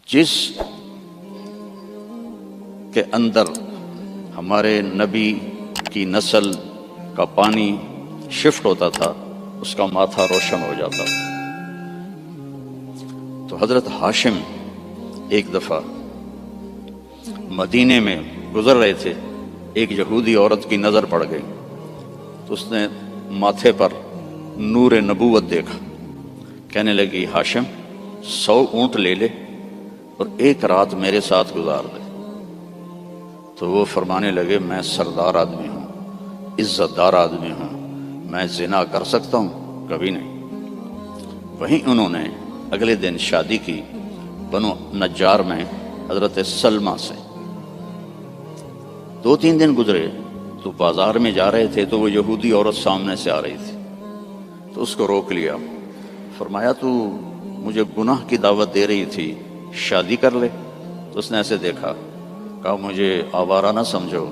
جس کے اندر ہمارے نبی کی نسل کا پانی شفٹ ہوتا تھا اس کا ماتھا روشن ہو جاتا تھا۔ تو حضرت ہاشم ایک دفعہ مدینے میں گزر رہے تھے، ایک یہودی عورت کی نظر پڑ گئی تو اس نے ماتھے پر نور نبوت دیکھا، کہنے لگی ہاشم 100 اونٹ لے لے اور ایک رات میرے ساتھ گزار دے۔ تو وہ فرمانے لگے میں سردار آدمی ہوں، عزت دار آدمی ہوں، میں زنا کر سکتا ہوں؟ کبھی نہیں۔ وہیں انہوں نے اگلے دن شادی کی بنو نجار میں حضرت سلمہ سے۔ 2-3 دن گزرے تو بازار میں جا رہے تھے تو وہ یہودی عورت سامنے سے آ رہی تھی، تو اس کو روک لیا، فرمایا تو مجھے گناہ کی دعوت دے رہی تھی، شادی کر لے۔ تو اس نے ایسے دیکھا، کہا مجھے آوارہ نہ سمجھو،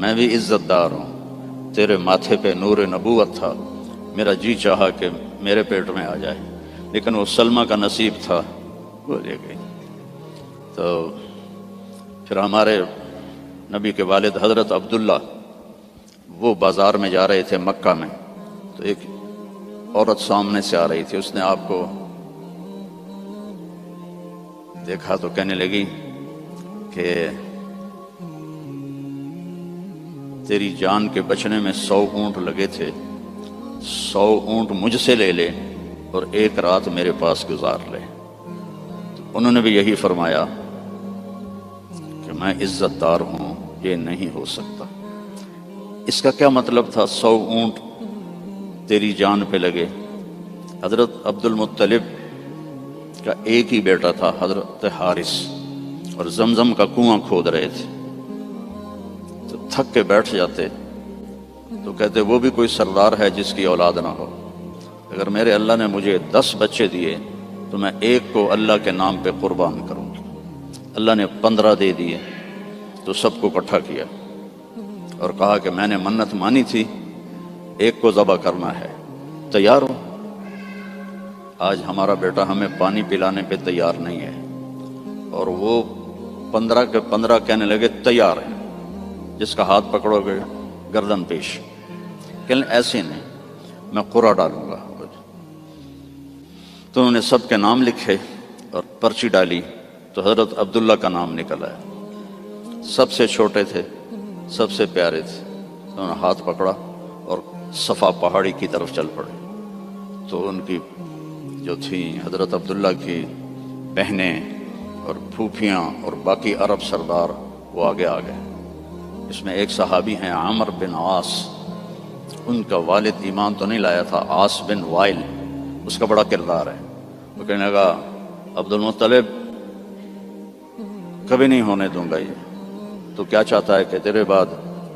میں بھی عزت دار ہوں، تیرے ماتھے پہ نور نبوت تھا، میرا جی چاہا کہ میرے پیٹ میں آ جائے، لیکن وہ سلمہ کا نصیب تھا، وہ لے گئی۔ تو پھر ہمارے نبی کے والد حضرت عبداللہ وہ بازار میں جا رہے تھے مکہ میں، تو ایک عورت سامنے سے آ رہی تھی، اس نے آپ کو دیکھا تو کہنے لگی کہ تیری جان کے بچنے میں 100 اونٹ لگے تھے، 100 اونٹ مجھ سے لے لے اور ایک رات میرے پاس گزار لے۔ تو انہوں نے بھی یہی فرمایا کہ میں عزت دار ہوں، یہ نہیں ہو سکتا۔ اس کا کیا مطلب تھا 100 اونٹ تیری جان پہ لگے؟ حضرت عبد المطلب کا ایک ہی بیٹا تھا حضرت حارث، اور زمزم کا کنواں کھود رہے تھے، تو تھک کے بیٹھ جاتے تو کہتے وہ بھی کوئی سردار ہے جس کی اولاد نہ ہو، اگر میرے اللہ نے مجھے 10 بچے دیے تو میں ایک کو اللہ کے نام پہ قربان کروں گا۔ اللہ نے 15 دے دیے تو سب کو اکٹھا کیا اور کہا کہ میں نے منت مانی تھی، ایک کو ذبح کرنا ہے، تیار ہو؟ آج ہمارا بیٹا ہمیں پانی پلانے پہ تیار نہیں ہے، اور وہ 15 کے 15 کہنے لگے تیار ہے، جس کا ہاتھ پکڑو گے گردن پیش۔ کہنے ایسے نہیں، میں قرعہ ڈالوں گا۔ تو انہوں نے سب کے نام لکھے اور پرچی ڈالی تو حضرت عبداللہ کا نام نکل آیا، سب سے چھوٹے تھے، سب سے پیارے تھے۔ انہوں نے ہاتھ پکڑا اور صفا پہاڑی کی طرف چل پڑے۔ تو ان کی جو تھیں حضرت عبداللہ کی بہنیں اور پھوپھیاں اور باقی عرب سردار وہ آگے آ گئے۔ اس میں ایک صحابی ہیں عامر بن عاص، ان کا والد ایمان تو نہیں لایا تھا، عاص بن وائل، اس کا بڑا کردار ہے۔ وہ کہنے لگا عبد المطلب کبھی نہیں ہونے دوں گا، یہ تو کیا چاہتا ہے کہ تیرے بعد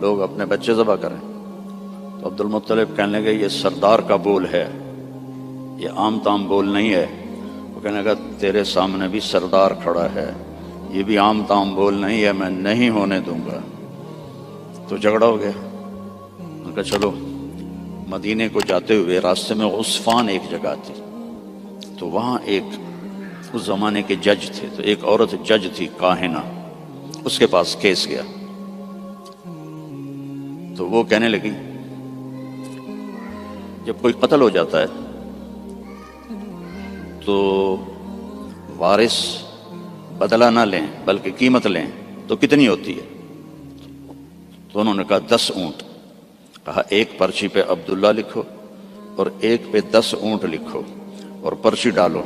لوگ اپنے بچے ذبح کریں؟ تو عبد المطلب کہنے لگے یہ سردار کا بول ہے، یہ عام تام بول نہیں ہے۔ وہ کہنے لگا تیرے سامنے بھی سردار کھڑا ہے، یہ بھی عام تام بول نہیں ہے، میں نہیں ہونے دوں گا۔ تو جھگڑا ہو گیا۔ ان کا چلو مدینے کو جاتے ہوئے راستے میں عصفان ایک جگہ تھی، تو وہاں ایک اس زمانے کے جج تھے، تو ایک عورت جج تھی کاہنہ، اس کے پاس کیس گیا۔ تو وہ کہنے لگی جب کوئی قتل ہو جاتا ہے تو وارث بدلہ نہ لیں بلکہ قیمت لیں تو کتنی ہوتی ہے؟ تو انہوں نے کہا 10 اونٹ۔ کہا ایک پرچی پہ عبداللہ لکھو اور ایک پہ 10 اونٹ لکھو اور پرچی ڈالو،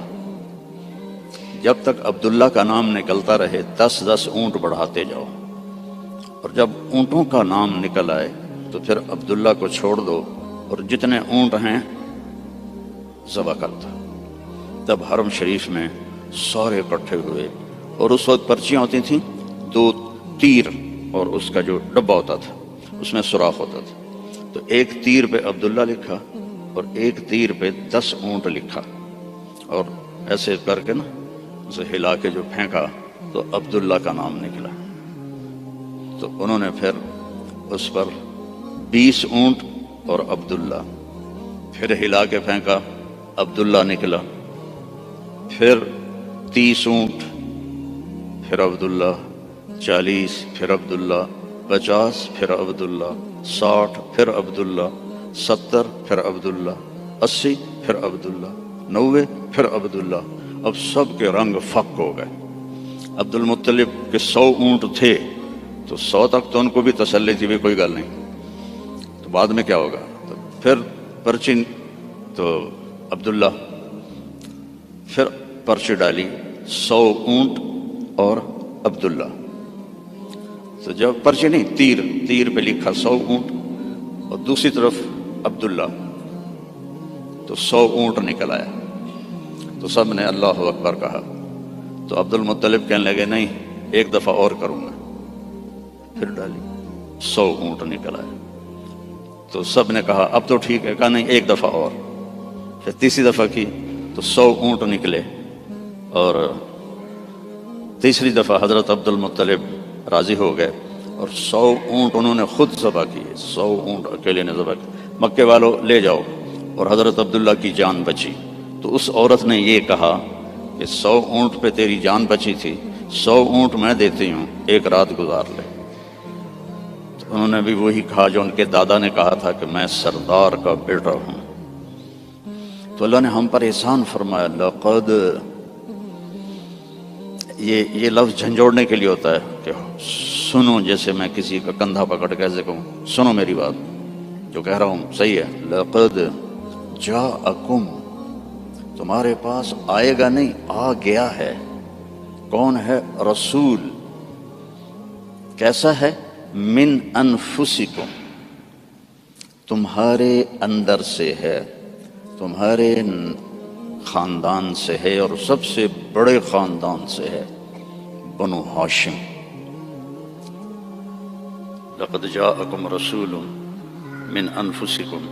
جب تک عبداللہ کا نام نکلتا رہے 10 اونٹ بڑھاتے جاؤ، اور جب اونٹوں کا نام نکل آئے تو پھر عبداللہ کو چھوڑ دو اور جتنے اونٹ ہیں ذبح کرتا۔ تب حرم شریف میں سارے اکٹھے ہوئے، اور اس وقت پرچیاں ہوتی تھیں 2 تیر، اور اس کا جو ڈبہ ہوتا تھا اس میں سوراخ ہوتا تھا، تو ایک تیر پہ عبداللہ لکھا اور ایک تیر پہ 10 اونٹ لکھا، اور ایسے کر کے نا اسے ہلا کے جو پھینکا تو عبداللہ کا نام نکلا۔ تو انہوں نے پھر اس پر 20 اونٹ اور عبداللہ، پھر ہلا کے پھینکا، عبداللہ نکلا، پھر 30 اونٹ پھر عبداللہ، 40 پھر عبداللہ، 50 پھر عبداللہ، 60 پھر عبداللہ، 70 پھر عبداللہ، 80 پھر عبداللہ، 90 پھر عبداللہ۔ اب سب کے رنگ فک ہو گئے۔ عبد المطلب کے 100 اونٹ تھے تو 100 تک تو ان کو بھی تسلی تھی بھی کوئی گل نہیں، تو بعد میں کیا ہوگا؟ تو پھر پرچی تو عبداللہ، پھر پرچی ڈالی 100 اونٹ اور عبداللہ۔ تو جب پرچی نہیں، تیر پہ لکھا 100 اونٹ اور دوسری طرف عبداللہ، تو 100 اونٹ نکل آیا۔ تو سب نے اللہ اکبر کہا۔ تو عبد المطلب کہنے لگے نہیں، ایک دفعہ اور کروں گا۔ پھر ڈالی 100 اونٹ نکل آیا۔ تو سب نے کہا اب تو ٹھیک ہے، کہا نہیں ایک دفعہ اور۔ پھر تیسری دفعہ کی تو 100 اونٹ نکلے، اور تیسری دفعہ حضرت عبد المطلب راضی ہو گئے اور 100 اونٹ انہوں نے خود ذبح کیے۔ 100 اونٹ اکیلے نے ذبح کیے۔ مکے والوں لے جاؤ، اور حضرت عبداللہ کی جان بچی۔ تو اس عورت نے یہ کہا کہ 100 اونٹ پہ تیری جان بچی تھی، 100 اونٹ میں دیتی ہوں، ایک رات گزار لے۔ تو انہوں نے بھی وہی کہا جو ان کے دادا نے کہا تھا کہ میں سردار کا بیٹا ہوں۔ تو اللہ نے ہم پر احسان فرمایا، لقد، یہ لفظ جھنجھوڑنے کے لیے ہوتا ہے کہ سنو، جیسے میں کسی کا کندھا پکڑ کے ایسے کہوں سنو میری بات، جو کہہ رہا ہوں صحیح ہے۔ لقد جاءکم، تمہارے پاس آئے گا نہیں، آ گیا ہے۔ کون ہے؟ رسول۔ کیسا ہے؟ من انفسکم، تمہارے اندر سے ہے، تمہارے خاندان سے ہے، اور سب سے بڑے خاندان سے ہے، بنو ہاشم۔ لقد جاءکم رسول من انفسکم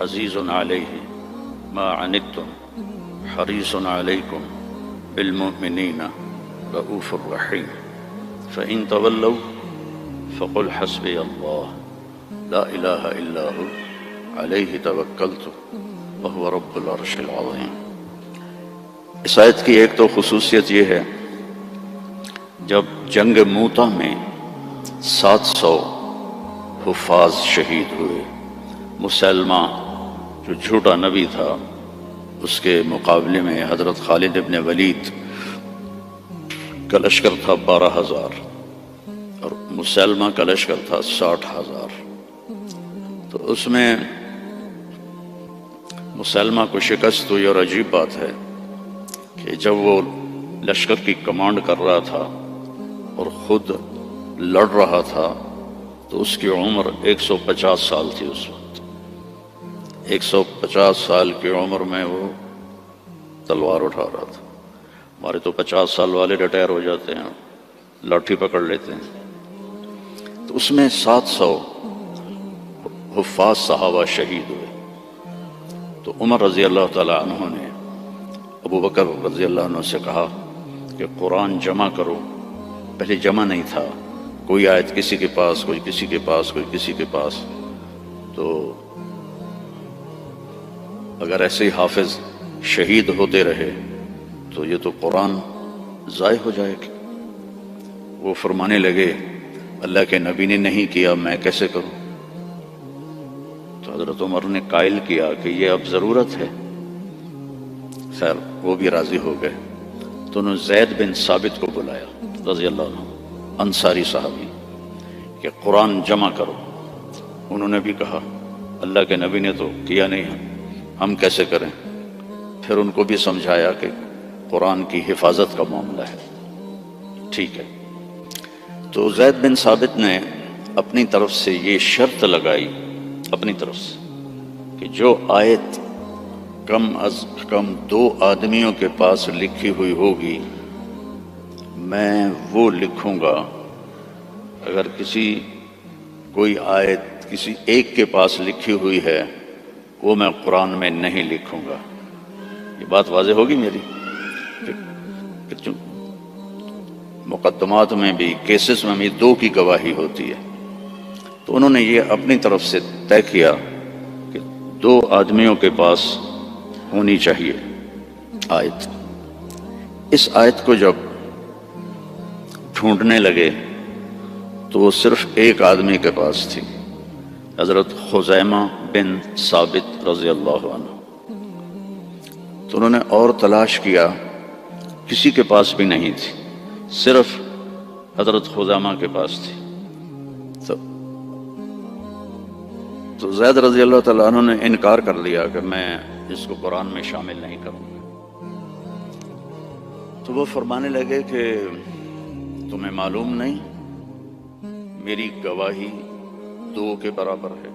عزیز علیہ ما عنتم حریص علیکم بالمؤمنین رؤوف الرحیم فإن تولوا فقل حسبی اللہ لا الہ الا ہو علیہ توکلت وہو رب العرش العظیم۔ اس آیت کی ایک تو خصوصیت یہ ہے، جب جنگ موتا میں 700 حفاظ شہید ہوئے، مسلمہ جو جھوٹا نبی تھا اس کے مقابلے میں حضرت خالد ابن ولید کا لشکر تھا 12,000 اور مسلمہ کا لشکر تھا 60,000۔ تو اس میں مسلمہ کو شکست ہوئی، اور عجیب بات ہے کہ جب وہ لشکر کی کمانڈ کر رہا تھا اور خود لڑ رہا تھا تو اس کی عمر 150 سال تھی اس وقت۔ 150 سال کی عمر میں وہ تلوار اٹھا رہا تھا۔ ہمارے تو 50 سال والے ریٹائر ہو جاتے ہیں، لاٹھی پکڑ لیتے ہیں۔ تو اس میں 700 حفاظ صحابہ شہید ہوئے۔ تو عمر رضی اللہ تعالی عنہ نے ابو بکر رضی اللہ عنہ سے کہا کہ قرآن جمع کرو۔ پہلے جمع نہیں تھا، کوئی آیت کسی کے پاس، کوئی کسی کے پاس، کوئی کسی کے پاس۔ تو اگر ایسے ہی حافظ شہید ہوتے رہے تو یہ تو قرآن ضائع ہو جائے گا۔ وہ فرمانے لگے اللہ کے نبی نے نہیں کیا، میں کیسے کروں؟ تو حضرت عمر نے قائل کیا کہ یہ اب ضرورت ہے۔ خیر وہ بھی راضی ہو گئے۔ تو انہوں نے زید بن ثابت کو بلایا رضی اللہ عنہ، انصاری صحابی، کہ قرآن جمع کرو۔ انہوں نے بھی کہا اللہ کے نبی نے تو کیا نہیں، ہم کیسے کریں؟ پھر ان کو بھی سمجھایا کہ قرآن کی حفاظت کا معاملہ ہے، ٹھیک ہے۔ تو زید بن ثابت نے اپنی طرف سے یہ شرط لگائی، اپنی طرف سے، کہ جو آیت کم از کم 2 آدمیوں کے پاس لکھی ہوئی ہوگی میں وہ لکھوں گا۔ اگر کوئی آیت کسی ایک کے پاس لکھی ہوئی ہے وہ میں قرآن میں نہیں لکھوں گا۔ یہ بات واضح ہوگی میری؟ کہ مقدمات میں بھی، کیسز میں بھی 2 کی گواہی ہوتی ہے۔ تو انہوں نے یہ اپنی طرف سے طے کیا کہ 2 آدمیوں کے پاس ہونی چاہیے آیت۔ اس آیت کو جب ڈھونڈنے لگے تو وہ صرف ایک آدمی کے پاس تھی، حضرت خزیمہ بن ثابت رضی اللہ عنہ۔ تو انہوں نے اور تلاش کیا، کسی کے پاس بھی نہیں تھی، صرف حضرت خزیمہ کے پاس تھی۔ تو زید رضی اللہ تعالیٰ عنہ نے انکار کر لیا کہ میں اس کو قرآن میں شامل نہیں کروں گا۔ تو وہ فرمانے لگے کہ تمہیں معلوم نہیں میری گواہی 2 کے برابر ہے۔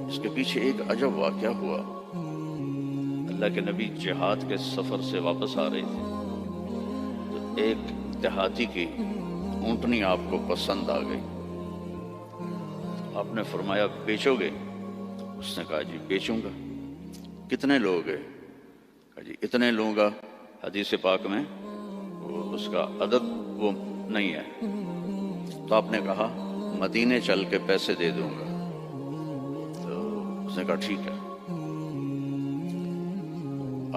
اس کے پیچھے ایک عجب واقعہ ہوا۔ اللہ کے نبی جہاد کے سفر سے واپس آ رہے تھے تو ایک دیہاتی کی اونٹنی آپ کو پسند آ گئی۔ آپ نے فرمایا بیچو گے؟ اس نے کہا جی بیچوں گا۔ کتنے لوگ ہیں؟ کہا جی اتنے لوں گا۔ حدیث پاک میں اس کا عدد وہ نہیں ہے۔ تو آپ نے کہا مدینے چل کے پیسے دے دوں گا۔ تو اس نے کہا ٹھیک ہے۔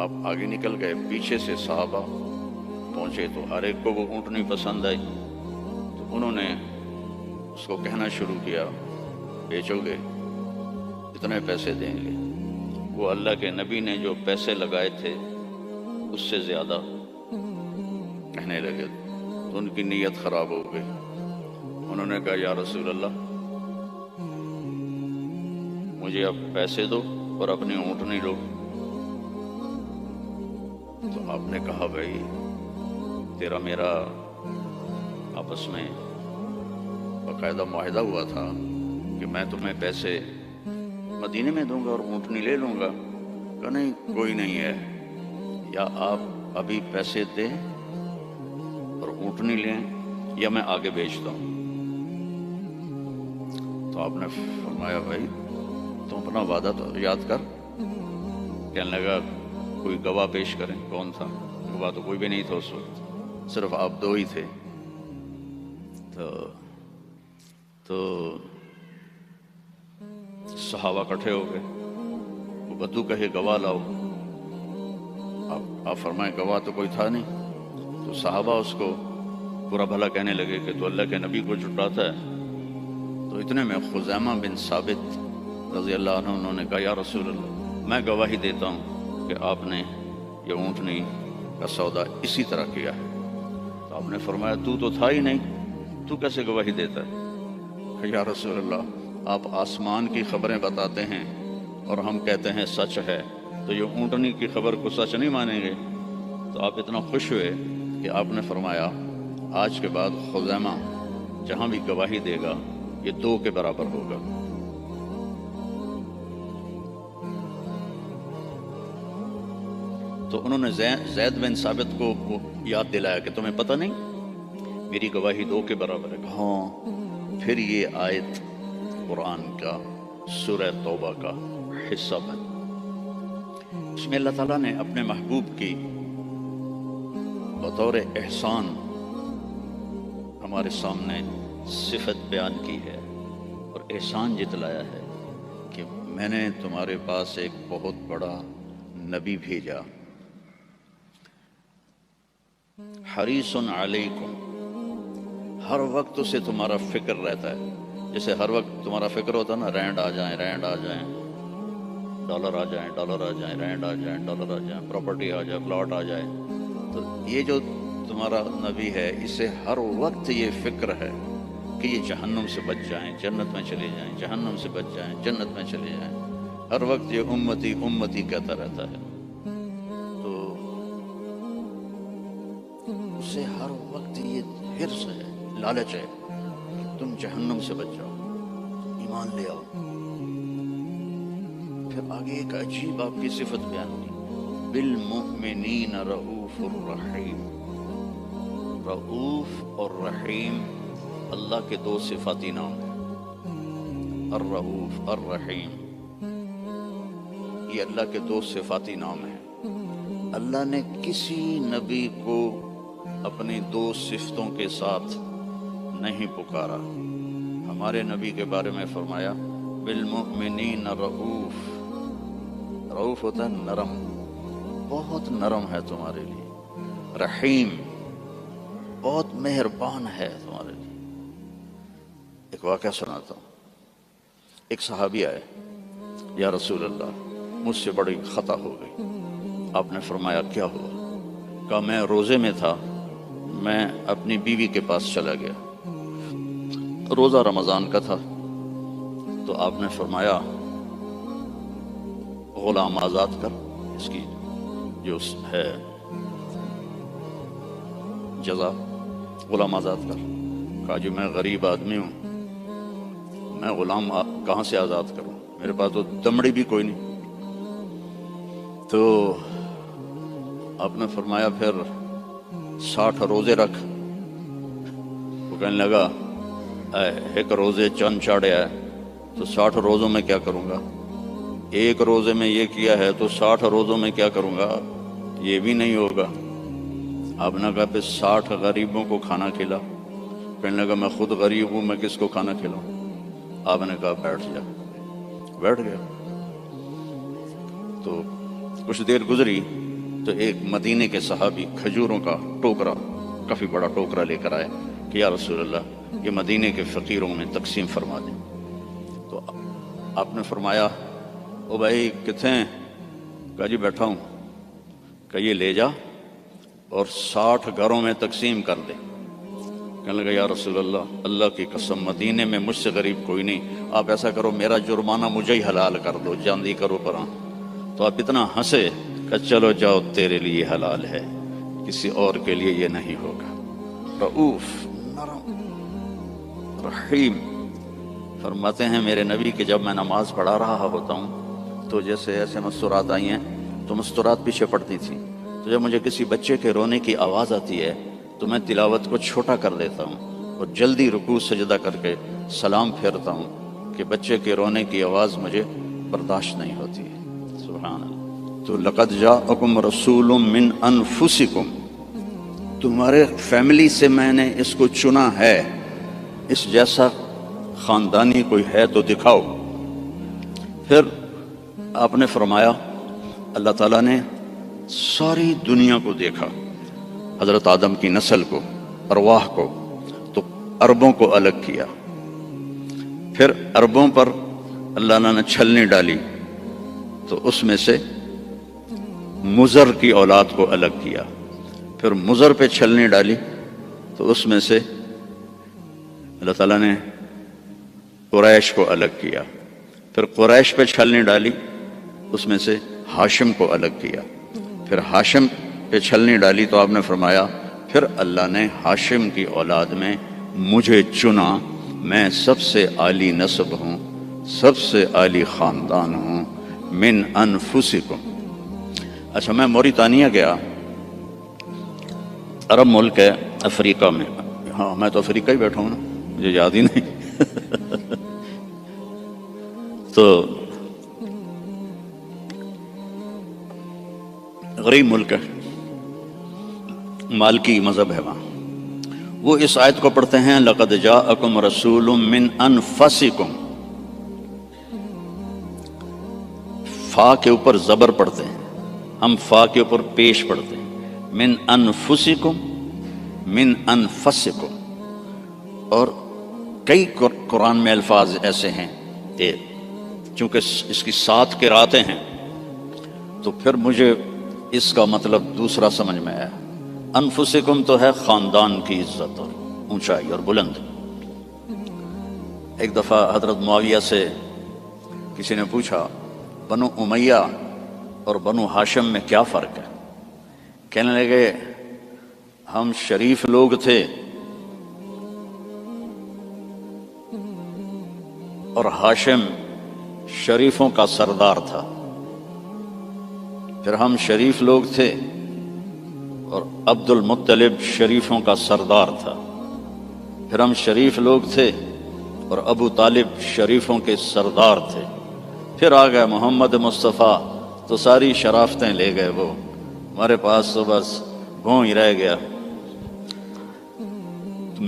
آپ آگے نکل گئے، پیچھے سے صحابہ پہنچے تو ہر ایک کو وہ اونٹنی پسند آئی۔ تو انہوں نے اس کو کہنا شروع کیا بیچو گے؟ اتنے پیسے دیں گے۔ وہ اللہ کے نبی نے جو پیسے لگائے تھے اس سے زیادہ کہنے لگے تو ان کی نیت خراب ہو گئی۔ انہوں نے کہا یا رسول اللہ مجھے اب پیسے دو اور اپنی اونٹنی لو۔ تو آپ نے کہا بھائی تیرا میرا آپس میں باقاعدہ معاہدہ ہوا تھا کہ میں تمہیں پیسے مدینے میں دوں گا اور اونٹنی لے لوں گا۔ کہ نہیں کوئی نہیں ہے، یا آپ ابھی پیسے دیں اور اونٹنی لیں یا میں آگے بیچتا ہوں۔ تو آپ نے فرمایا بھائی تم اپنا وعدہ تو یاد کر۔ کہنے لگا کوئی گواہ پیش کریں۔ کون تھا گواہ؟ تو کوئی بھی نہیں تھا اس وقت، صرف آپ 2 ہی تھے۔ تو صحابہ اکٹھے ہو گئے، وہ بدو کہے گواہ لاؤ۔ آپ فرمائیں گواہ تو کوئی تھا نہیں۔ تو صحابہ اس کو برا بھلا کہنے لگے کہ تو اللہ کے نبی کو جھٹلاتا ہے۔ تو اتنے میں خزیمہ بن ثابت رضی اللہ عنہ انہوں نے کہا یا رسول اللہ میں گواہی دیتا ہوں کہ آپ نے یہ اونٹنی کا سودا اسی طرح کیا ہے۔ تو آپ نے فرمایا تو تھا ہی نہیں، تو کیسے گواہی دیتا ہے؟ کہ یا رسول اللہ آپ آسمان کی خبریں بتاتے ہیں اور ہم کہتے ہیں سچ ہے، تو یہ اونٹنی کی خبر کو سچ نہیں مانیں گے؟ تو آپ اتنا خوش ہوئے کہ آپ نے فرمایا آج کے بعد خزیمہ جہاں بھی گواہی دے گا یہ 2 کے برابر ہوگا۔ تو انہوں نے زید بن ثابت کو یاد دلایا کہ تمہیں پتہ نہیں میری گواہی 2 کے برابر ہے۔ ہاں۔ پھر یہ آیت قرآن کا سورہ توبہ کا حصہ بن، اس میں اللہ تعالیٰ نے اپنے محبوب کی بطور احسان ہمارے سامنے صفت بیان کی ہے اور احسان جتلایا ہے کہ میں نے تمہارے پاس ایک بہت بڑا نبی بھیجا، حریص علیکم، ہر وقت اسے تمہارا فکر رہتا ہے۔ جیسے ہر وقت تمہارا فکر ہوتا نا رینڈ آ جائیں، ڈالر آ جائیں، رینڈ آ جائیں، ڈالر آ جائیں، پراپرٹی آ جائے، پلاٹ آ جائے۔ تو یہ جو تمہارا نبی ہے اسے ہر وقت یہ فکر ہے کہ یہ جہنم سے بچ جائیں، جنت میں چلے جائیں، جہنم سے بچ جائیں، جنت میں چلے جائیں۔ ہر وقت یہ امتی امتی کہتا رہتا ہے۔ تو اسے ہر وقت یہ حرص ہے، لالچ ہے کہ تم جہنم سے بچ جاؤ، ایمان لے آؤ۔ پھر آگے ایک عجیب آپ کی صفت بیان کی، بالمؤمنین رؤوف الرحیم۔ رؤوف اور رحیم اللہ کے 2 صفاتی نام ہیں، الرؤوف الرحیم، یہ اللہ کے 2 صفاتی نام ہیں۔ اللہ نے کسی نبی کو اپنی 2 صفتوں کے ساتھ نہیں پکارا۔ ہمارے نبی کے بارے میں فرمایا بالمؤمنین رؤوف، رؤوف ہوتا ہے نرم، بہت نرم ہے تمہارے لیے، رحیم بہت مہربان ہے تمہارے لیے۔ ایک واقعہ سناتا ہوں۔ ایک صحابی آئے، یا رسول اللہ مجھ سے بڑی خطا ہو گئی۔ آپ نے فرمایا کیا ہوا؟ کہا میں روزے میں تھا، میں اپنی بیوی کے پاس چلا گیا، روزہ رمضان کا تھا، تو آپ نے فرمایا غلام آزاد کر، اس کی جو ہے جزا غلام آزاد کر۔ کہا جی میں غریب آدمی ہوں، میں غلام کہاں سے آزاد کروں، میرے پاس تو دمڑی بھی کوئی نہیں۔ تو آپ نے فرمایا پھر 60 روزے رکھ۔ وہ کہنے لگا ایک روزے چند چاڑے ہے تو 60 روزوں میں کیا کروں گا، ایک روزے میں یہ کیا ہے تو 60 روزوں میں کیا کروں گا، یہ بھی نہیں ہوگا۔ آپ نے کہا پھر 60 غریبوں کو کھانا کھلا۔ کہنے لگا میں خود غریب ہوں، میں کس کو کھانا کھلاؤں؟ آپ نے کہا بیٹھ جا۔ بیٹھ گیا۔ تو کچھ دیر گزری تو ایک مدینے کے صحابی کھجوروں کا ٹوکرا، کافی بڑا ٹوکرا لے کر آئے کہ یا رسول اللہ یہ مدینے کے فقیروں میں تقسیم فرما دیں۔ تو آپ نے فرمایا او بھائی کتنے ہیں؟ کہا جی بیٹھا ہوں۔ کہ یہ لے جا اور 60 گھروں میں تقسیم کر دے۔ کہنے لگا یا رسول اللہ اللہ کی قسم مدینے میں مجھ سے غریب کوئی نہیں، آپ ایسا کرو میرا جرمانہ مجھے ہی حلال کر دو، جاندی کرو پراں۔ تو آپ اتنا ہنسے کہ چلو جاؤ تیرے لیے حلال ہے، کسی اور کے لیے یہ نہیں ہوگا۔ رؤوف، نرم، رحیم۔ فرماتے ہیں میرے نبی کہ جب میں نماز پڑھا رہا ہوتا ہوں تو جیسے ایسے مستورات آئی ہیں تو مستورات پیچھے پڑتی تھیں، تو جب مجھے کسی بچے کے رونے کی آواز آتی ہے تو میں تلاوت کو چھوٹا کر دیتا ہوں اور جلدی رکوع سجدہ کر کے سلام پھیرتا ہوں کہ بچے کے رونے کی آواز مجھے برداشت نہیں ہوتی ہے۔ سبحان اللہ۔ تو لقد جاءکم رسول من انفسکم، تمہارے فیملی سے میں نے اس کو چنا ہے، اس جیسا خاندانی کوئی ہے تو دکھاؤ۔ پھر آپ نے فرمایا اللہ تعالیٰ نے ساری دنیا کو دیکھا، حضرت آدم کی نسل کو، ارواح کو، تو عربوں کو الگ کیا۔ پھر عربوں پر اللہ نے چھلنی ڈالی تو اس میں سے مضر کی اولاد کو الگ کیا۔ پھر مضر پہ چھلنی ڈالی تو اس میں سے اللہ تعالیٰ نے قریش کو الگ کیا۔ پھر قریش پہ چھلنی ڈالی اس میں سے ہاشم کو الگ کیا۔ پھر ہاشم پہ چھلنی ڈالی تو آپ نے فرمایا پھر اللہ نے ہاشم کی اولاد میں مجھے چنا، میں سب سے اعلی نسب ہوں، سب سے اعلی خاندان ہوں، من انفسکم۔ اچھا میں موریتانیہ گیا، عرب ملک ہے افریقہ میں، ہاں میں تو افریقہ ہی بیٹھا ہوں نا، مجھے یاد ہی نہیں۔ تو غریب ملک ہے، مالکی مذہب ہے وہاں۔ وہ اس آیت کو پڑھتے ہیں لقد جاءکم رسول من انفسکم، فا کے اوپر زبر پڑھتے ہیں، ہم فا کے اوپر پیش پڑھتے ہیں، من انفسکم، من انفسکم۔ اور کئی قرآن میں الفاظ ایسے ہیں کہ چونکہ اس کی 7 قراتیں ہیں تو پھر مجھے اس کا مطلب دوسرا سمجھ میں آیا۔ انفسکم تو ہے خاندان کی عزت اور اونچائی اور بلند۔ ایک دفعہ حضرت معاویہ سے کسی نے پوچھا بنو امیہ اور بنو ہاشم میں کیا فرق ہے؟ کہنے لگے ہم شریف لوگ تھے اور ہاشم شریفوں کا سردار تھا، پھر ہم شریف لوگ تھے اور عبد المطلب شریفوں کا سردار تھا، پھر ہم شریف لوگ تھے اور ابو طالب شریفوں کے سردار تھے، پھر آ گئے محمد مصطفیٰ تو ساری شرافتیں لے گئے، وہ ہمارے پاس تو بس گھوں ہی رہ گیا۔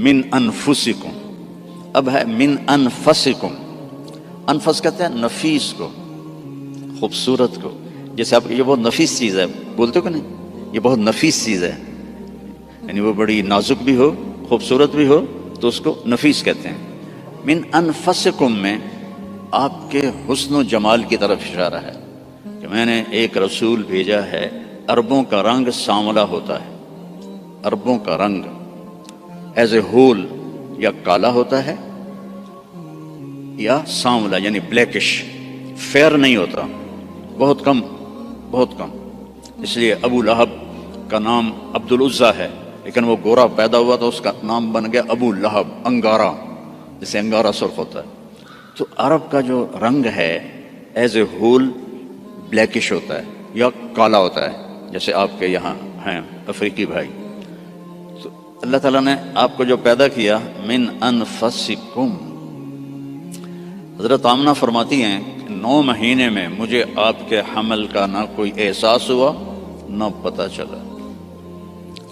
من انفسکم، اب ہے من انفسکم۔ انفس کہتے ہیں نفیس کو، خوبصورت کو، جیسے آپ یہ بہت نفیس چیز ہے، بولتے ہو کہ نہیں، یہ بہت نفیس چیز ہے، یعنی وہ بڑی نازک بھی ہو، خوبصورت بھی ہو، تو اس کو نفیس کہتے ہیں۔ من انفسکم میں آپ کے حسن و جمال کی طرف اشارہ ہے کہ میں نے ایک رسول بھیجا ہے۔ عربوں کا رنگ سانولا ہوتا ہے، عربوں کا رنگ ایز اے ہول یا کالا ہوتا ہے یا سانولا یعنی بلیکش، فیئر نہیں ہوتا، بہت کم، بہت کم۔ اس لیے ابو لہب کا نام عبد العزیٰ ہے، لیکن وہ گورا پیدا ہوا تو اس کا نام بن گیا ابو لہب، انگارا، جسے انگارا سرخ ہوتا ہے۔ تو عرب کا جو رنگ ہے ایز اے ہول بلیکش ہوتا ہے یا کالا ہوتا ہے، جیسے آپ کے یہاں ہیں افریقی بھائی۔ تو اللہ تعالیٰ نے آپ کو جو پیدا کیا، من انفسکم، حضرت آمنہ فرماتی ہیں کہ 9 مہینے میں مجھے آپ کے حمل کا نہ کوئی احساس ہوا، نہ پتہ چلا،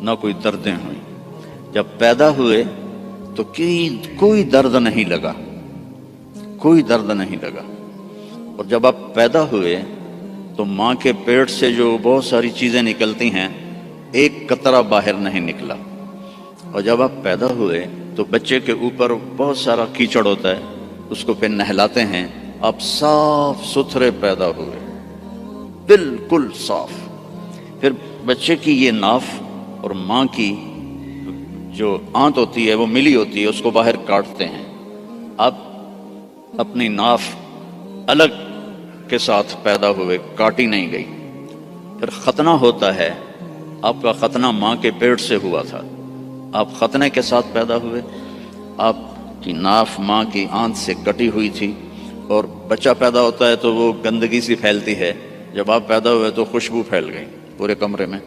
نہ کوئی دردیں ہوئیں۔ جب پیدا ہوئے تو کوئی درد نہیں لگا، کوئی درد نہیں لگا۔ اور جب آپ پیدا ہوئے تو ماں کے پیٹ سے جو بہت ساری چیزیں نکلتی ہیں، ایک قطرہ باہر نہیں نکلا۔ اور جب آپ پیدا ہوئے تو بچے کے اوپر بہت سارا کیچڑ ہوتا ہے، اس کو پھر نہلاتے ہیں، آپ صاف ستھرے پیدا ہوئے، بالکل صاف۔ پھر بچے کی یہ ناف اور ماں کی جو آنت ہوتی ہے وہ ملی ہوتی ہے، اس کو باہر کاٹتے ہیں۔ آپ اپنی ناف الگ کے ساتھ پیدا ہوئے، کاٹی نہیں گئی۔ پھر ختنہ ہوتا ہے، آپ کا ختنہ ماں کے پیٹ سے ہوا تھا، آپ ختنے کے ساتھ پیدا ہوئے۔ آپ کی ناف ماں کی آنت سے کٹی ہوئی تھی، اور بچہ پیدا ہوتا ہے تو وہ گندگی سی پھیلتی ہے، جب آپ پیدا ہوئے تو خوشبو پھیل گئی، پورے کمرے میں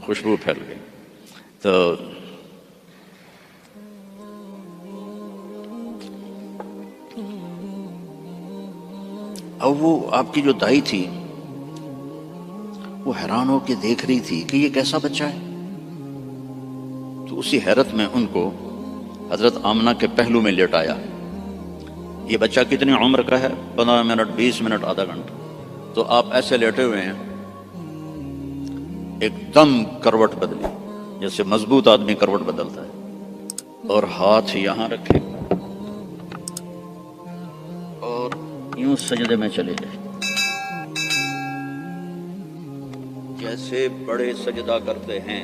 خوشبو پھیل گئی۔ تو اب وہ آپ کی جو دائی تھی وہ حیران ہو کے دیکھ رہی تھی کہ یہ کیسا بچہ ہے۔ تو اسی حیرت میں ان کو حضرت آمنہ کے پہلو میں لٹایا۔ یہ بچہ کتنی عمر کا ہے؟ 15 منٹ، 20 منٹ، آدھا گھنٹہ۔ تو آپ ایسے لیٹے ہوئے ہیں، ایک دم کروٹ بدلی، جیسے مضبوط آدمی کروٹ بدلتا ہے، اور ہاتھ یہاں رکھے اور یوں سجدے میں چلے گئے، جیسے بڑے سجدہ کرتے ہیں،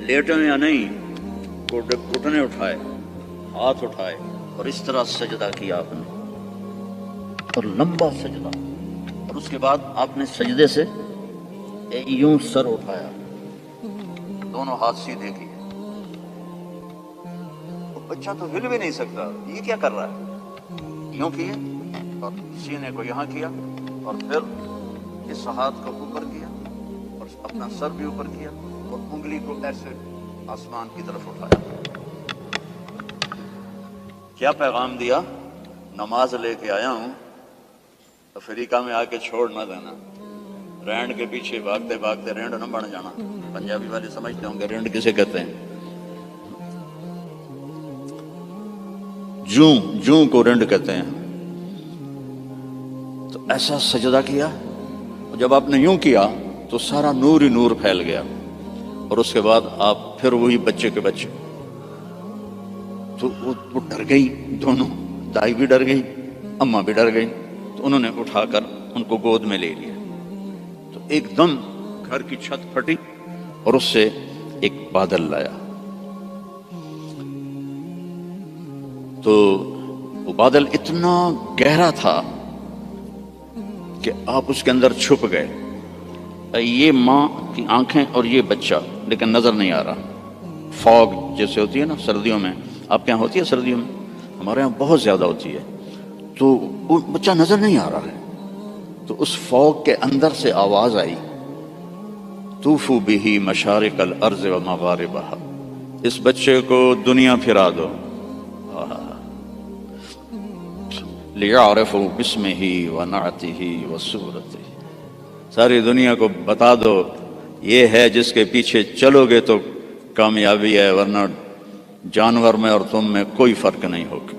لیٹے یا نہیں، گھٹنے اٹھائے، ہاتھ اٹھائے، اور اس طرح سجدہ کیا آپ نے، اور لمبا سجدہ۔ اور اس کے بعد آپ نے سجدے سے یوں سر اٹھایا، دونوں ہاتھ سیدھے کیے۔ بچہ تو ہل بھی نہیں سکتا، یہ کیا کر رہا ہے؟ یوں کیے اور سینے کو یہاں کیا، اور پھر اس ہاتھ کو اوپر کیا اور اپنا سر بھی اوپر کیا، اور انگلی کو ایسے آسمان کی طرف اٹھایا۔ کیا پیغام دیا؟ نماز لے کے آیا ہوں، افریقہ میں آ کے چھوڑ نہ دینا، رینڈ کے پیچھے بھاگتے بھاگتے رینڈ نہ بن جانا۔ پنجابی والے سمجھتے ہوں گے رینڈ کسے کہتے ہیں، جوں کو رینڈ کہتے ہیں۔ تو ایسا سجدہ کیا، اور جب آپ نے یوں کیا تو سارا نور ہی نور پھیل گیا، اور اس کے بعد آپ پھر وہی بچے کے بچے۔ تو وہ ڈر گئی، دونوں، دائی بھی ڈر گئی، اماں بھی ڈر گئی۔ تو انہوں نے اٹھا کر ان کو گود میں لے لیا۔ تو ایک دم گھر کی چھت پھٹی اور اس سے ایک بادل لایا۔ تو وہ بادل اتنا گہرا تھا کہ آپ اس کے اندر چھپ گئے، یہ ماں کی آنکھیں اور یہ بچہ، لیکن نظر نہیں آ رہا۔ فوگ جیسے ہوتی ہے نا سردیوں میں، آپ کے یہاں ہوتی ہے سردیوں میں، ہمارے یہاں بہت زیادہ ہوتی ہے، تو وہ بچہ نظر نہیں آ رہا ہے۔ تو اس فوگ کے اندر سے آواز آئی، طوفوا بہ مشارق الارض و مغاربہا، اس بچے کو دنیا پھرا دو، لیعرفوا باسمہ ونعتہ وصورتہ، ساری دنیا کو بتا دو یہ ہے جس کے پیچھے چلو گے تو کامیابی ہے، ورنہ جانور میں اور تم میں کوئی فرق نہیں ہوگا،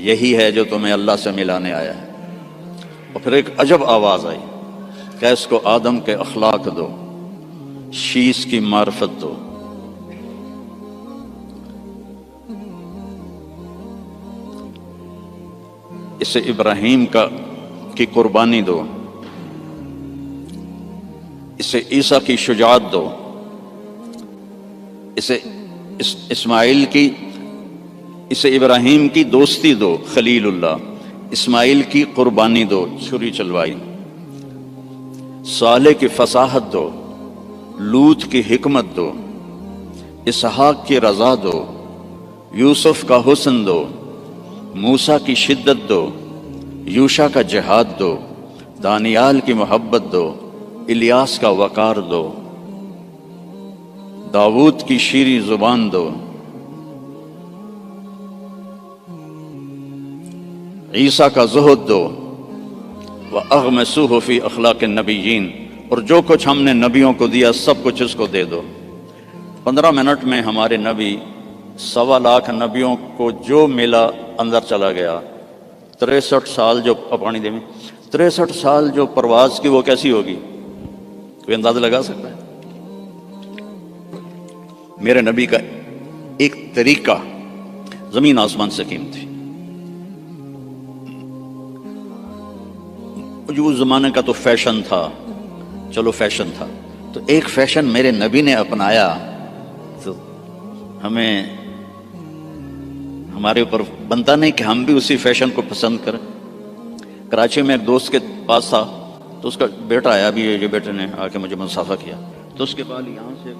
یہی ہے جو تمہیں اللہ سے ملانے آیا ہے۔ اور پھر ایک عجب آواز آئی کہ اس کو آدم کے اخلاق دو، شیش کی معرفت دو۔ اسے ابراہیم کی قربانی دو، اسے عیسیٰ کی شجاعت دو، اسے ابراہیم کی دوستی دو، خلیل اللہ، اسماعیل کی قربانی دو، چھری چلوائی، صالح کی فصاحت دو، لوط کی حکمت دو، اسحاق کی رضا دو، یوسف کا حسن دو، موسیٰ کی شدت دو، یوشع کا جہاد دو، دانیال کی محبت دو، الیاس کا وقار دو، داؤد کی شیریں زبان دو، عیسیٰ کا زہد دو، وَأَغْمِسُوهُ فِي أَخْلَاقِ النَّبِيِّينَ، اور جو کچھ ہم نے نبیوں کو دیا سب کچھ اس کو دے دو۔ 15 منٹ میں ہمارے نبی 1.25 لاکھ نبیوں کو جو ملا اندر چلا گیا۔ 63 سال جو پانی دے میں 63 سال جو پرواز کی وہ کیسی ہوگی؟ کوئی اندازہ لگا سکتا ہے؟ میرے نبی کا ایک طریقہ زمین آسمان سے قیمتی، جو اس زمانے کا تو فیشن تھا، چلو فیشن تھا، تو ایک فیشن میرے نبی نے اپنایا تو ہمیں ہمارے اوپر بنتا نہیں کہ ہم بھی اسی فیشن کو پسند کریں۔ کراچی میں ایک دوست کے پاس تھا تو اس کا بیٹا آیا، بھی یہ بیٹے نے آ کے مجھے مصافحہ کیا، تو اس کے بال یہاں سے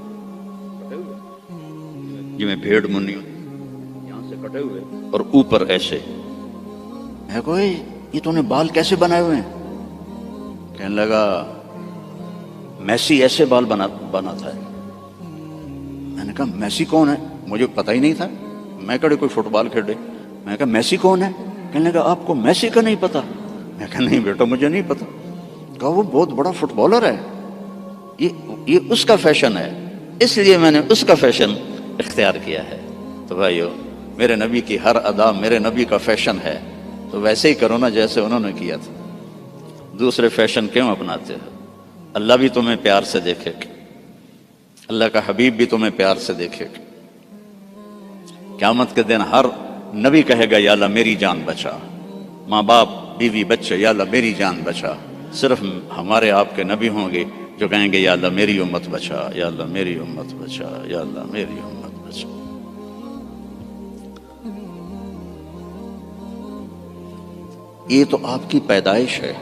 کٹے ہوئے، جی میں بھیڑ منی ہوتی یہاں سے کٹے ہوئے اور اوپر ایسے۔ میں کہا یہ تو نے بال کیسے بنائے ہوئے ہیں؟ کہنے لگا میسی ایسے بال بناتا ہے۔ میں نے کہا میسی کون ہے؟ مجھے پتہ ہی نہیں تھا، میں کہے کوئی فٹ بال کھیلے۔ میں نے کہا میسی کون ہے؟ کہنے لگا آپ کو میسی کا نہیں پتا؟ میں کہا نہیں بیٹا مجھے نہیں پتا۔ کہا وہ بہت بڑا فٹ بالر ہے، یہ اس کا فیشن ہے، اس لیے میں نے اس کا فیشن اختیار کیا ہے۔ تو بھائیو میرے نبی کی ہر ادا میرے نبی کا فیشن ہے، تو ویسے ہی کرو نا جیسے انہوں نے کیا تھا۔ دوسرے فیشن کیوں اپناتے ہو؟ اللہ بھی تمہیں پیار سے دیکھے گا، اللہ کا حبیب بھی تمہیں پیار سے دیکھے گا۔ قیامت کے دن ہر نبی کہے گا یا اللہ میری جان بچا، ماں باپ بیوی بچے یا اللہ میری جان بچا۔ صرف ہمارے آپ کے نبی ہوں گے جو کہیں گے یا اللہ میری امت بچا، یا اللہ میری امت بچا، یا اللہ میری امت بچا۔ یہ تو آپ کی پیدائش ہے۔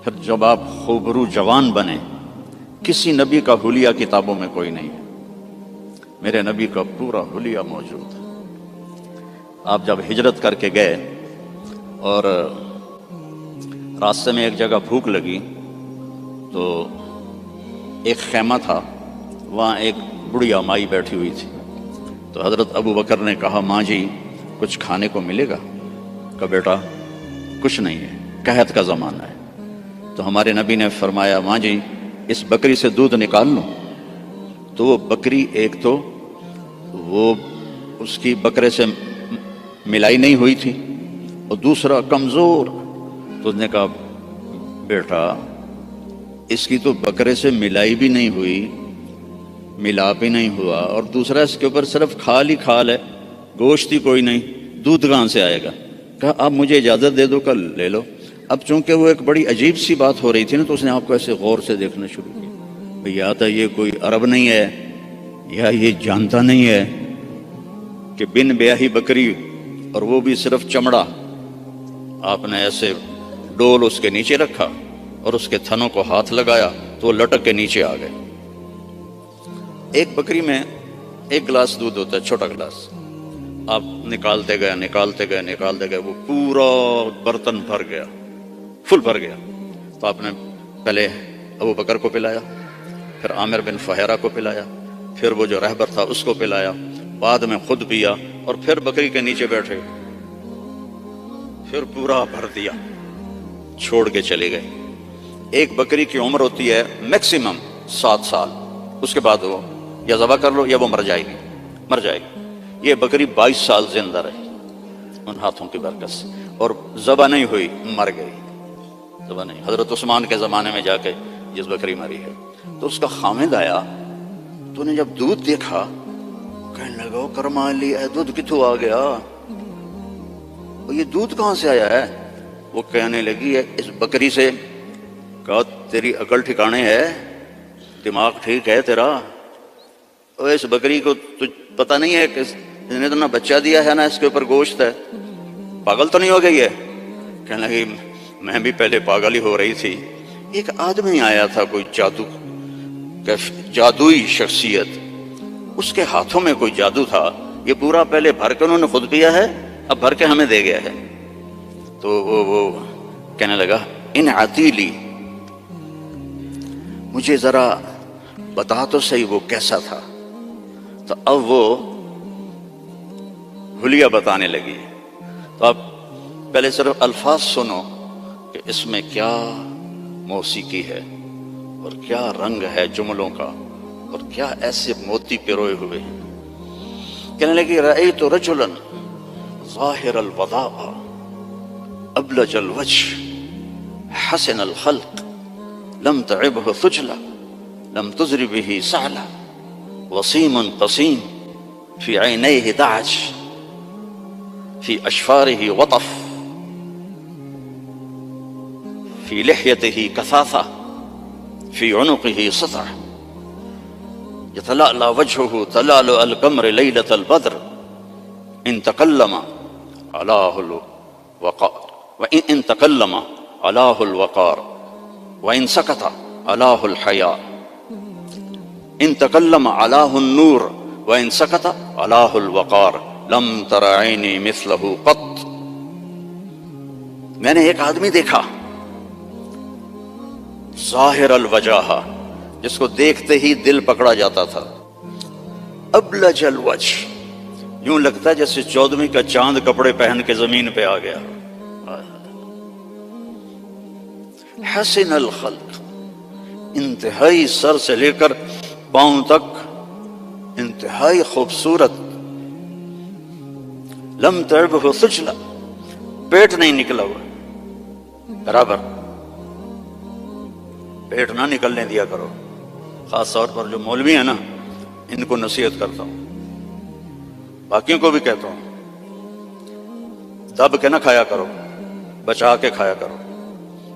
پھر جب آپ خوبرو جوان بنے، کسی نبی کا حلیہ کتابوں میں کوئی نہیں ہے، میرے نبی کا پورا حلیہ موجود ہے۔ آپ جب ہجرت کر کے گئے اور راستے میں ایک جگہ بھوک لگی تو ایک خیمہ تھا، وہاں ایک بڑھیا مائی بیٹھی ہوئی تھی، تو حضرت ابو بکر نے کہا ماں جی کچھ کھانے کو ملے گا؟ کہا بیٹا کچھ نہیں ہے، قحط کا زمانہ ہے۔ تو ہمارے نبی نے فرمایا ماں جی اس بکری سے دودھ نکال لو۔ تو وہ بکری ایک تو وہ اس کی بکرے سے ملائی نہیں ہوئی تھی، اور دوسرا کمزور۔ تو اس نے کہا بیٹا اس کی تو بکرے سے ملائی بھی نہیں ہوئی، ملا بھی نہیں ہوا، اور دوسرا اس کے اوپر صرف کھال ہی کھال ہے، گوشت ہی کوئی نہیں، دودھ کہاں سے آئے گا؟ کہا اب مجھے اجازت دے دو کل لے لو۔ اب چونکہ وہ ایک بڑی عجیب سی بات ہو رہی تھی نا، تو اس نے آپ کو ایسے غور سے دیکھنا شروع کیا، بھئی یا تو یہ کوئی عرب نہیں ہے، یا یہ جانتا نہیں ہے کہ بن بیاہی بکری، اور وہ بھی صرف چمڑا۔ آپ نے ایسے ڈول اس کے نیچے رکھا اور اس کے تھنوں کو ہاتھ لگایا تو وہ لٹک کے نیچے آ گئے۔ ایک بکری میں 1 گلاس دودھ ہوتا ہے، چھوٹا گلاس، آپ نکالتے گئے وہ پورا برتن بھر گیا، فل بھر گیا۔ تو آپ نے پہلے ابو بکر کو پلایا، پھر عامر بن فہیرہ کو پلایا، پھر وہ جو رہبر تھا اس کو پلایا، بعد میں خود پیا، اور پھر بکری کے نیچے بیٹھے، پھر پورا بھر دیا، چھوڑ کے چلے گئے۔ ایک بکری کی عمر ہوتی ہے میکسیمم 7 سال، اس کے بعد وہ یا ذبح کر لو یا وہ مر جائے گی۔ یہ بکری 22 سال زندہ رہی ان ہاتھوں کی برکت سے۔ اور ذبح نہیں ہوئی، مر گئی، ذبح نہیں۔ حضرت عثمان کے زمانے میں جا کے جس بکری مری ہے، تو اس کا خامد آیا، تو نے جب دودھ دیکھا کہنے لگا کرما لی ہے، دودھ کتوں آ گیا، یہ دودھ کہاں سے آیا ہے؟ وہ کہنے لگی ہے اس بکری سے۔ کہا تیری عقل ٹھکانے ہے، دماغ ٹھیک ہے تیرا؟ اور اس بکری کو پتہ نہیں ہے کہ اس نے تو نہ بچہ دیا ہے نہ اس کے اوپر گوشت ہے، پاگل تو نہیں ہو گئی ہے؟ کہنے لگی میں بھی پہلے پاگل ہی ہو رہی تھی۔ ایک آدمی آیا تھا، کوئی جادوئی شخصیت، اس کے ہاتھوں میں کوئی جادو تھا، یہ پورا پہلے بھر کے انہوں نے خود پیا ہے، اب بھر کے ہمیں دے گیا ہے۔ تو وہ کہنے لگا ان عتیلی، مجھے ذرا بتا تو صحیح وہ کیسا تھا۔ تو اب وہ حلیہ بتانے لگی۔ تو اب پہلے صرف الفاظ سنو کہ اس میں کیا موسیقی ہے اور کیا رنگ ہے جملوں کا، اور کیا ایسے موتی پروئے ہوئے ہیں۔ کہنے لگی رأیت رجلا ظاہر الوضاء ابلج الوجه حسن الخلق لم تعبه ثجلا لم تزر به سعلا وسيم قصيم في عينيه دعج في أشفاره وطف في لحيته كثاثة في عنقه سطع يتلألأ وجهه تلألؤ القمر ليلة البدر إن تكلم علاه الوقار وإن تكلم علاه الوقار وإن سكت علاه الحياء إن تكلم علاه النور وإن سكت علاه الوقار لم تر عيني مثله قط۔ میں نے ایک آدمی دیکھا ظاہر الوجہ، جس کو دیکھتے ہی دل پکڑا جاتا تھا، ابلج الوجہ، یوں لگتا ہے جیسے 14ویں کا چاند کپڑے پہن کے زمین پہ آ گیا۔ حسن الخلق، انتہائی سر سے لے کر پاؤں تک انتہائی خوبصورت۔ لم تعبه ثجلا، پیٹ نہیں نکلا ہوا، برابر پیٹ نہ نکلنے دیا کرو۔ خاص طور پر جو مولوی ہیں نا، ان کو نصیحت کرتا ہوں، باقیوں کو بھی کہتا ہوں، دب کے نہ کھایا کرو، بچا کے کھایا کرو۔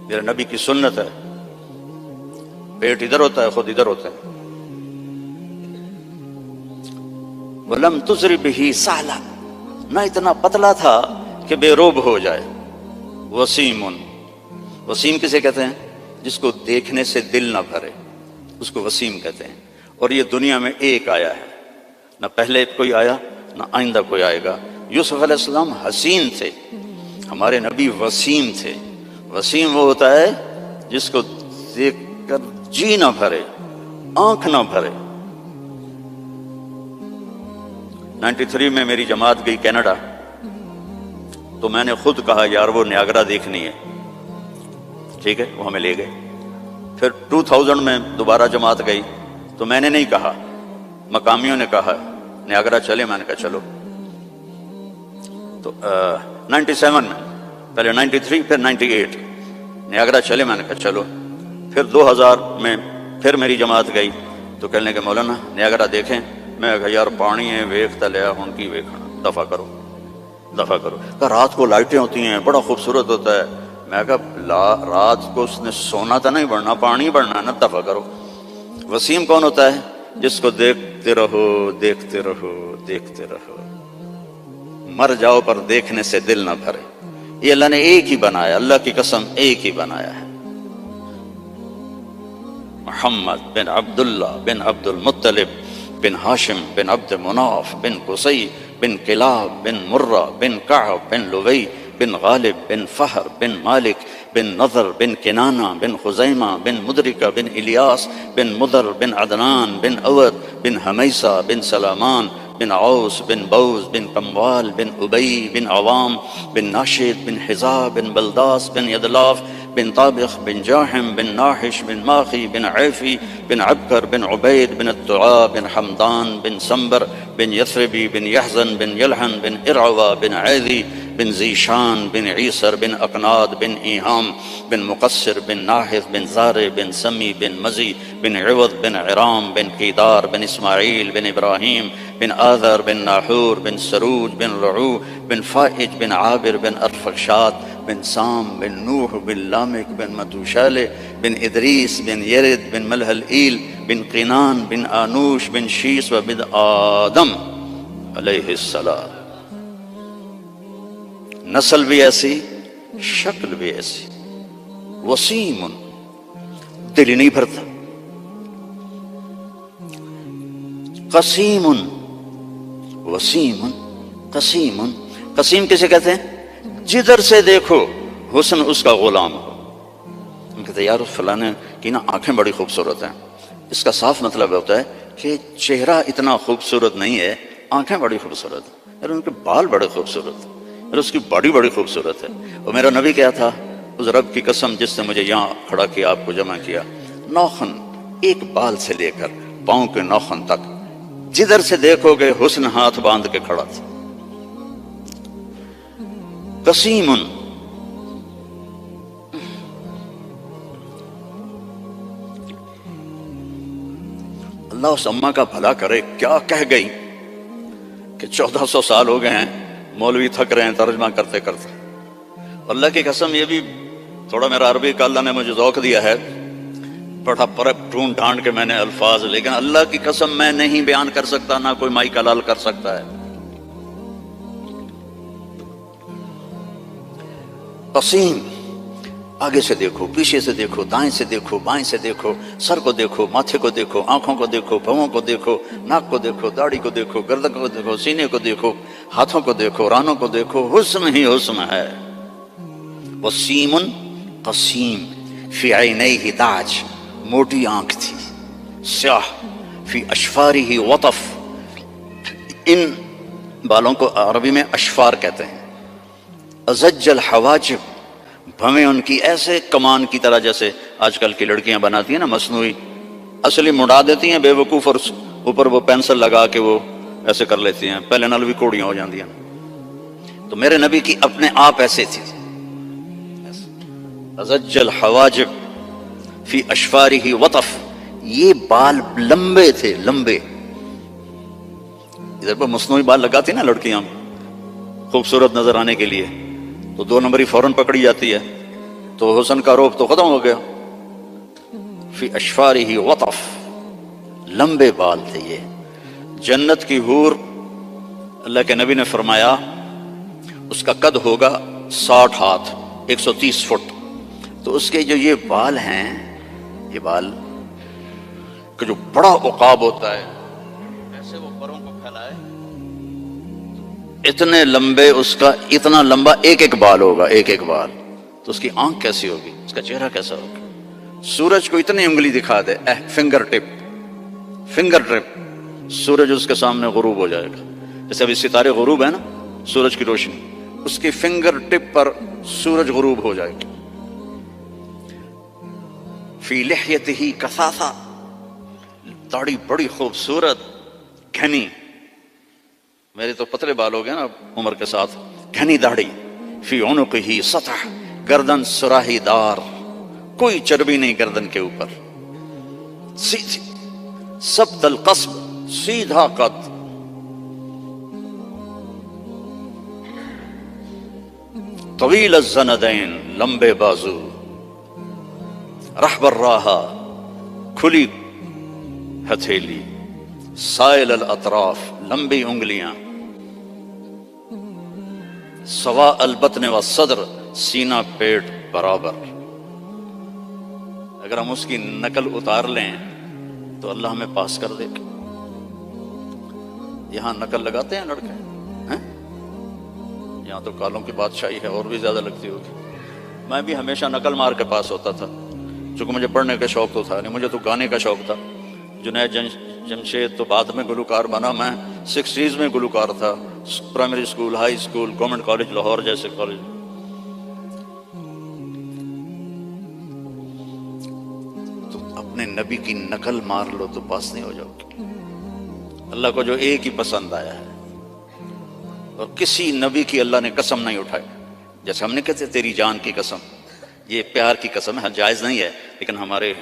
میرے نبی کی سنت ہے، پیٹ ادھر ہوتا ہے، خود ادھر ہوتا ہے۔ وَلَمْ تُزْرِ بِهِ سَعْلًا، نہ اتنا پتلا تھا کہ بے روب ہو جائے۔ وسیم، وسیم کسے کہتے ہیں؟ جس کو دیکھنے سے دل نہ بھرے، اس کو وسیم کہتے ہیں۔ اور یہ دنیا میں ایک آیا ہے، نہ پہلے کوئی آیا نہ آئندہ کوئی آئے گا۔ یوسف علیہ السلام حسین تھے، ہمارے نبی وسیم تھے۔ وسیم وہ ہوتا ہے جس کو دیکھ کر جی نہ بھرے، آنکھ نہ بھرے۔ 93 میں میری جماعت گئی کینیڈا، تو میں نے خود کہا یار وہ نیاگرا دیکھنی ہے، ٹھیک ہے، وہ ہمیں لے گئے۔ پھر 2000 میں دوبارہ جماعت گئی، تو میں نے نہیں کہا، مقامیوں نے کہا نیاگرا چلے، میں نے کہا چلو۔ تو 97 میں، پہلے 93 پھر 98، نیاگرا چلے، میں نے کہا چلو۔ پھر 2000 میں پھر میری جماعت گئی، تو کہنے کے مولانا نیاگرا دیکھیں، میں کہا یار پانی ہے ویکھتا لیا ہوں کی ویکھنا، دفع کرو دفع کرو۔ کہا رات کو لائٹیں ہوتی ہیں، بڑا خوبصورت ہوتا ہے۔ میں کہا رات کو اس نے سونا تو نہیں بڑھنا، پانی بڑھنا ہے نا، دفع کرو۔ وسیم کون ہوتا ہے؟ جس کو دیکھتے رہو دیکھتے رہو دیکھتے رہو، مر جاؤ پر دیکھنے سے دل نہ بھرے۔ یہ اللہ نے ایک ہی بنایا، اللہ کی قسم ایک ہی بنایا ہے۔ محمد بن عبداللہ بن عبد المطلب بن ہاشم بن عبد مناف بن قصی بن کلاب بن مرہ بن کعب بن لوی بن غالب بن فہر بن مالک بن نضر بن کنانہ بن خزیمہ بن مدرکہ بن الیاس بن مدر بن عدنان بن اود بن حمیسہ بن سلامان بن عوس بن بوز بن قموال بن ابی بن عوام بن ناشد بن حزاب بن بلداس بن یدلاف بن طابخ بن جاحم بن ناحش بن ماخی بن عیفی بن عبکر بن عبید بن الدعاء بن حمدان بن سنبر بن یثربی بن یحزن بن یلحن بن ارعوہ بن عیذی بن ذیشان بن عیسر بن اقناد بن ایہام بن مقصر بن ناحث بن زارع بن سمی بن مزی بن عوض بن عرام بن قیدار بن اسماعیل بن ابراہیم بن آذر بن ناحور بن سروج بن رعو بن فائج بن عابر بن ارفخشاد بن سام بن نوح بن لامک بن متوشالہ بن ادریس بن یرد بن ملہلئیل بن قینان بن آنوش بن شیس و بن آدم علیہ السلام. نسل بھی ایسی، شکل بھی ایسی. وسیم، دل ہی نہیں بھرتا. قسیم، وسیم قسیم. قسیم کسے کہتے ہیں؟ جدھر سے دیکھو حسن اس کا غلام ہو. ہم کہتے ہیں یار فلانے کی نا آنکھیں بڑی خوبصورت ہیں. اس کا صاف مطلب ہوتا ہے کہ چہرہ اتنا خوبصورت نہیں ہے، آنکھیں بڑی خوبصورت ہیں. یار ان کے بال بڑے خوبصورت ہیں، یار اس کی باڈی بڑی خوبصورت ہے. اور میرا نبی کیا تھا؟ اس رب کی قسم جس نے مجھے یہاں کھڑا کیا، آپ کو جمع کیا، ناخن ایک بال سے لے کر پاؤں کے ناخن تک جدھر سے دیکھو گے حسن ہاتھ باندھ کے کھڑا تھا. قسیم، اللہ اس اماں کا بھلا کرے، کیا کہہ گئی کہ 1400 سال ہو گئے ہیں مولوی تھک رہے ہیں ترجمہ کرتے کرتے. اللہ کی قسم یہ بھی تھوڑا میرا عربی کا اللہ نے مجھے ذوق دیا ہے، بڑا پرب ڈھونڈ ڈھانڈ کے میں نے الفاظ، لیکن اللہ کی قسم میں نہیں بیان کر سکتا، نہ کوئی مائک حلال کر سکتا ہے. قسیم، آگے سے دیکھو، پیچھے سے دیکھو، دائیں سے دیکھو، بائیں سے دیکھو، سر کو دیکھو، ماتھے کو دیکھو، آنکھوں کو دیکھو، بھووں کو دیکھو، ناک کو دیکھو، داڑھی کو دیکھو، گردن کو دیکھو، سینے کو دیکھو، ہاتھوں کو دیکھو، رانوں کو دیکھو، حسن ہی حسن ہے. وسیم قسیم، فی عینیہ داج، موٹی آنکھ تھی، سیاہ، فی اشفارہ وطف، ان بالوں کو عربی میں اشفار کہتے ہیں. ازج الحواجب، بھویں ان کی ایسے کمان کی طرح جیسے آج کل کی لڑکیاں بناتی ہیں نا مصنوعی، اصلی مڑا دیتی ہیں بے وقوف، اور اوپر وہ پینسل لگا کے وہ ایسے کر لیتی ہیں، پہلے نال بھی کوڑیاں ہو جاندی ہیں. تو میرے نبی کی اپنے آپ ایسے تھی. ازج الحواجب فی اشفارہ وطف، یہ بال لمبے تھے، لمبے. ادھر پر مصنوعی بال لگاتی ہیں نا لڑکیاں خوبصورت نظر آنے کے لیے، تو 2 نمبری فوراً پکڑی جاتی ہے، تو حسن کا روپ تو ختم ہو گیا. فی اشفارہ وطف، لمبے بال تھے یہ. جنت کی حور، اللہ کے نبی نے فرمایا اس کا قد ہوگا 60 ہاتھ، 130 فٹ. تو اس کے جو یہ بال ہیں، یہ بال کہ جو بڑا عقاب ہوتا ہے، ایسے وہ پروں کو پھیلائے، اتنے لمبے، اس کا اتنا لمبا ایک ایک بال ہوگا، ایک ایک بال. تو اس کی آنکھ کیسی ہوگی، اس کا چہرہ کیسا ہوگا. سورج کو اتنی انگلی دکھا دے، فنگر ٹپ، سورج اس کے سامنے غروب ہو جائے گا. جیسے ابھی ستارے غروب ہے نا، سورج کی روشنی، اس کی فنگر ٹپ پر سورج غروب ہو جائے گا. فی لحیتہ کثاثہ، داڑھی بڑی خوبصورت گھنی، میرے تو پتلے بال ہو گئے نا عمر کے ساتھ، گھنی داڑھی. فی عنقہ سطح، گردن سراہی دار، کوئی چربی نہیں گردن کے اوپر، سیدھی، سبط القصب، سیدھا قد. طویل الزندین، لمبے بازو. رحب الراحہ، کھلی ہتھیلی. سائل الاطراف، لمبی انگلیاں. سواء البطن والصدر، سینہ پیٹ برابر. اگر ہم اس کی نقل اتار لیں تو اللہ ہمیں پاس کر دے. یہاں نقل لگاتے ہیں لڑکے ہیں؟ یہاں تو کالوں کی بادشاہی ہے، اور بھی زیادہ لگتی ہوگی. میں بھی ہمیشہ نقل مار کے پاس ہوتا تھا، چونکہ مجھے پڑھنے کا شوق تو تھا نہیں، مجھے تو گانے کا شوق تھا. جنید جمشید تو بعد میں گلوکار بنا، میں 60s میں گلوکار تھا. Primary school, high school, government college Lahore جیسے کالج. تو اپنے نبی کی نقل مار لو تو پاس نہیں ہو جاؤ گے. اللہ کو جو ایک ہی پسند آیا ہے، اور کسی نبی کی اللہ نے قسم نہیں اٹھائی. جیسے ہم نے کہتے تیری جان کی قسم، یہ پیار کی قسم ہے، جائز نہیں ہے، لیکن ہمارے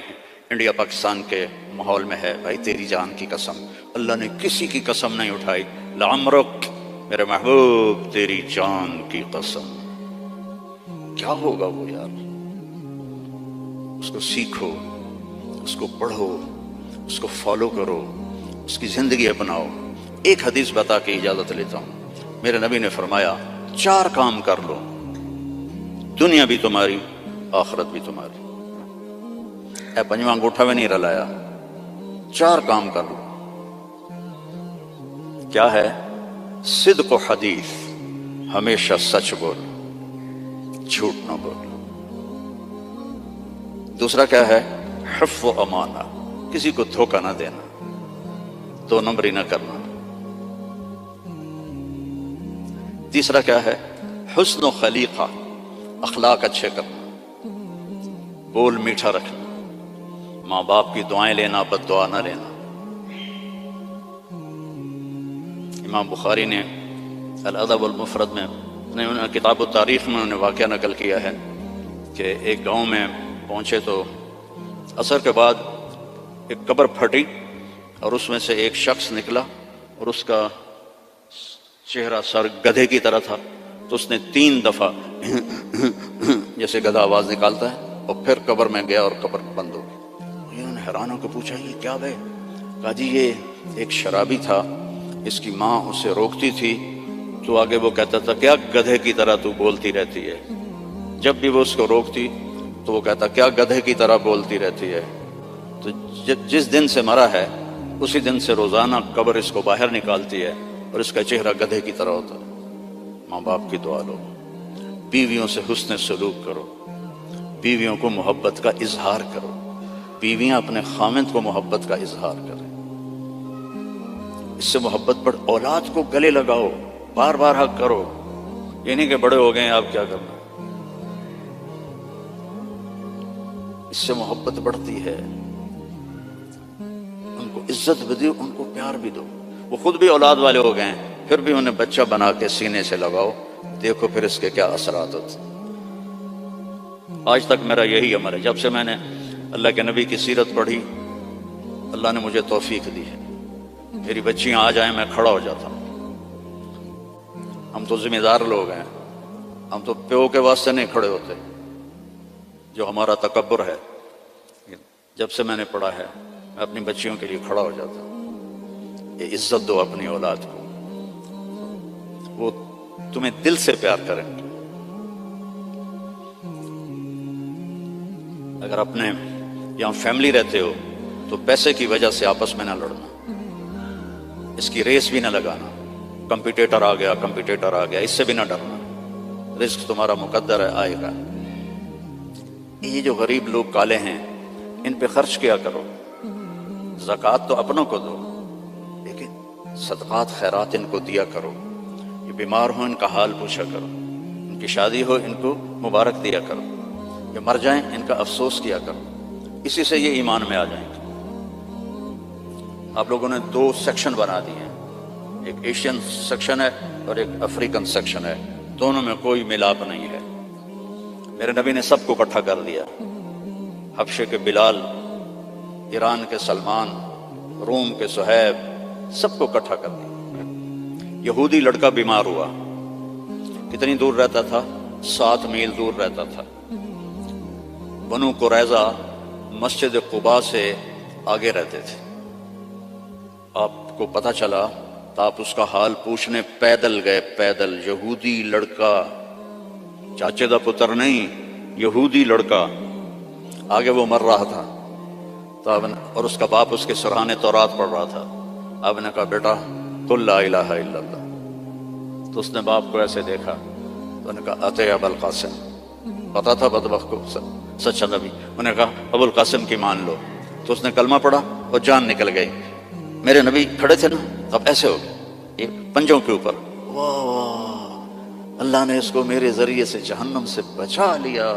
انڈیا پاکستان کے ماحول میں ہے بھائی تیری جان کی قسم. اللہ نے کسی کی قسم نہیں اٹھائی. لعمرک، میرے محبوب تیری جان کی قسم. کیا ہوگا وہ یار؟ اس کو سیکھو، اس کو پڑھو، اس کو فالو کرو، اس کی زندگی اپناؤ. ایک حدیث بتا کے اجازت لیتا ہوں. میرے نبی نے فرمایا 4 کام کر لو، دنیا بھی تمہاری، آخرت بھی تمہاری. اے پنجواں انگوٹھا میں نہیں رلایا، 4 کام کر لو. کیا ہے؟ صدق و حدیث، ہمیشہ سچ بول، جھوٹ نہ بول. دوسرا کیا ہے؟ حفظ و امانہ، کسی کو دھوکہ نہ دینا، 2 نمبری نہ کرنا. تیسرا کیا ہے؟ حسن و خلیقہ، اخلاق اچھے کرنا، بول میٹھا رکھنا، ماں باپ کی دعائیں لینا، بد دعا نہ لینا. امام بخاری نے الادب المفرد میں کتاب التاریخ میں انہوں نے واقعہ نقل کیا ہے کہ ایک گاؤں میں پہنچے تو عصر کے بعد ایک قبر پھٹی اور اس میں سے ایک شخص نکلا اور اس کا چہرہ سر گدھے کی طرح تھا. تو اس نے 3 دفعہ جیسے گدھا آواز نکالتا ہے اور پھر قبر میں گیا اور قبر بند ہو گئی. انہوں نے حیران ہو کے پوچھا یہ کیا بھائی؟ کہا جی یہ ایک شرابی تھا، اس کی ماں اسے روکتی تھی تو آگے وہ کہتا تھا کیا گدھے کی طرح تو بولتی رہتی ہے. جب بھی وہ اس کو روکتی تو وہ کہتا کیا گدھے کی طرح بولتی رہتی ہے. تو جس دن سے مرا ہے اسی دن سے روزانہ قبر اس کو باہر نکالتی ہے اور اس کا چہرہ گدھے کی طرح ہوتا ہے. ماں باپ کی دعا لو، بیویوں سے حسن سلوک کرو، بیویوں کو محبت کا اظہار کرو، بیویاں اپنے خامند کو محبت کا اظہار کریں، اس سے محبت بڑھ. اولاد کو گلے لگاؤ، بار بار حق کرو. یہ نہیں کہ بڑے ہو گئے آپ کیا کرنا. اس سے محبت بڑھتی ہے. ان کو عزت بھی دو، ان کو پیار بھی دو. وہ خود بھی اولاد والے ہو گئے ہیں پھر بھی انہیں بچہ بنا کے سینے سے لگاؤ، دیکھو پھر اس کے کیا اثرات ہوتے. آج تک میرا یہی عمل ہے. جب سے میں نے اللہ کے نبی کی سیرت پڑھی اللہ نے مجھے توفیق دی ہے. میری بچیاں آ جائیں میں کھڑا ہو جاتا ہوں. ہم تو ذمہ دار لوگ ہیں، ہم تو پیو کے واسطے نہیں کھڑے ہوتے جو ہمارا تکبر ہے. جب سے میں نے پڑھا ہے میں اپنی بچیوں کے لیے کھڑا ہو جاتا ہوں. یہ عزت دو اپنی اولاد کو، وہ تمہیں دل سے پیار کریں گے. اگر اپنے یہاں فیملی رہتے ہو تو پیسے کی وجہ سے آپس میں نہ لڑنا، اس کی ریس بھی نہ لگانا. کمپیٹیٹر آ گیا اس سے بھی نہ ڈرنا. رزق تمہارا مقدر ہے، آئے گا. یہ جو غریب لوگ کالے ہیں ان پہ خرچ کیا کرو. زکوٰۃ تو اپنوں کو دو لیکن صدقات خیرات ان کو دیا کرو. یہ بیمار ہو ان کا حال پوچھا کرو، ان کی شادی ہو ان کو مبارک دیا کرو، یہ مر جائیں ان کا افسوس کیا کرو. اسی سے یہ ایمان میں آ جائیں گے. آپ لوگوں نے 2 سیکشن بنا دیے ہیں، ایک ایشین سیکشن ہے اور ایک افریقن سیکشن ہے. دونوں میں کوئی ملاپ نہیں ہے. میرے نبی نے سب کو اکٹھا کر دیا. حبشے کے بلال، ایران کے سلمان، روم کے صہیب، سب کو اکٹھا کر دیا. یہودی لڑکا بیمار ہوا، کتنی دور رہتا تھا؟ 7 میل دور رہتا تھا. بنو قریظہ مسجد قباء سے آگے رہتے تھے. آپ کو پتہ چلا تو آپ اس کا حال پوچھنے پیدل گئے. پیدل یہودی لڑکا، چاچے دا پتر نہیں، یہودی لڑکا. آگے وہ مر رہا تھا تو اور اس کا باپ اس کے سرحانے تورات پڑھ رہا تھا. آپ نے کہا بیٹا قل لا الہ الا اللہ. تو اس نے باپ کو ایسے دیکھا تو انہوں نے کہا اتے ابو القاسم. پتا تھا بدبخت کو سچا نبی. انہوں نے کہا ابو القاسم کی مان لو. تو اس نے کلمہ پڑھا اور جان نکل گئی. میرے نبی کھڑے تھے نا، اب ایسے ہو گئے یہ پنجوں کے اوپر. واہ واہ، اللہ نے اس کو میرے ذریعے سے جہنم سے بچا لیا.